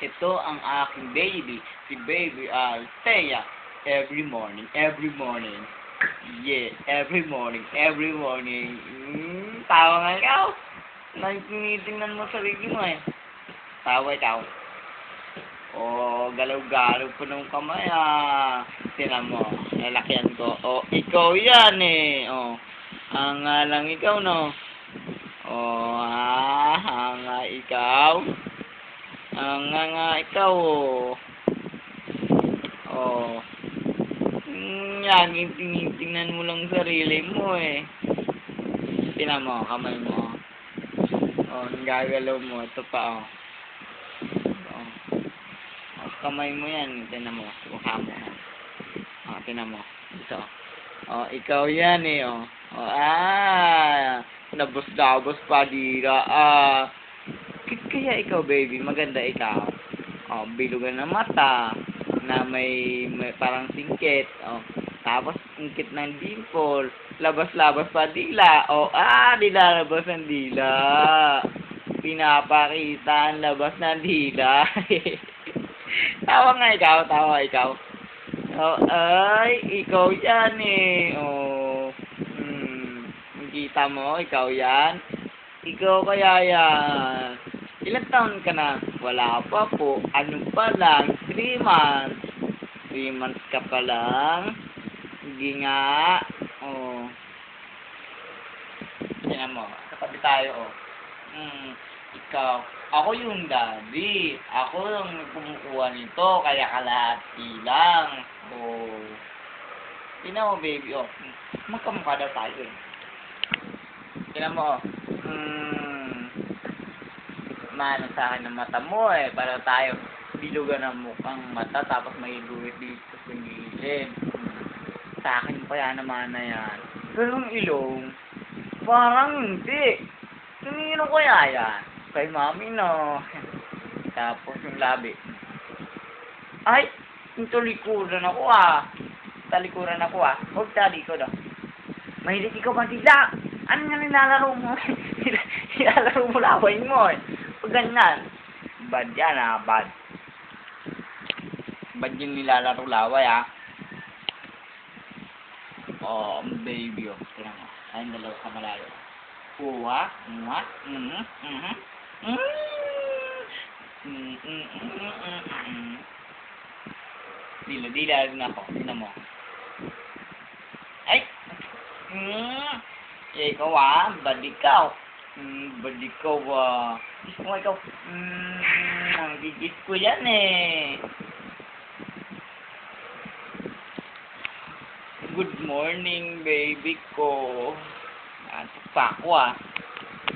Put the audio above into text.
Ito ang aking baby, si Baby Althea. Every morning, yeah, every morning. Tawa nga ikaw. Tinitingnan mo sarili mo eh. Tawa ikaw. Oh, galaw-galaw po ng kamay Tinan mo, nalakihan ko. Oh, ikaw yan eh. Oh, hanga lang ikaw no. Oh, hanga ikaw. Hanga nga ikaw oh. Oh. Yan, tinitingnan mo lang sarili mo eh. Tinan mo, kamay mo. Oh, gagalaw mo. Ito pa oh. Kamay mo yan, tinan mo, mukha mo. Tinan mo, ito. Ikaw yan eh, nabos-dabos pa dira, kaya ikaw baby, maganda ikaw. Bilugan ng mata, na may parang singkit, tapos singkit ng dimple, labas-labas pa dila, nilalabas ng dila. Pinapakita ang labas ng dila. Tawa nga ikaw, tawa ikaw. Ay, ikaw yan eh. Kita mo, ikaw yan. Ikaw kaya yan. Ilang taon ka na? Wala pa po. Ano pa lang? 3 months. 3 months ka pa lang. Hindi nga. Tingnan mo, katabi tayo Ikaw. Ako yung daddy. Ako yung kumukuha nito, kaya kalahati lang. Tingnan mo, baby, magkamukha daw tayo eh. Tingnan mo, Mano sa akin ng mata mo eh. Para tayo bilugan ng mukhang mata, tapos may guhit dito sa gilid. Sa akin pa yan naman na yan. Pero yung ilong, parang hindi. Sinino kaya yan? Kay mami no. Tapos yung labi. Ay, yung talikuran ako Talikuran ako Huwag talikod Mahilig ikaw bandila. Ano nga nilalaro mo? Nilalaro mo laway mo eh. Pag ganyan. Bad yan bad. Bad yung nilalaro laway baby Tingnan mo. Ay, dalaw ka malayo. Dila na ako. Tingnan mo. Ay! Ikaw bad ikaw. Bad ikaw Gusto mo ikaw. Ang gigit ko yan eh. Good morning, baby ko. Antok pa ako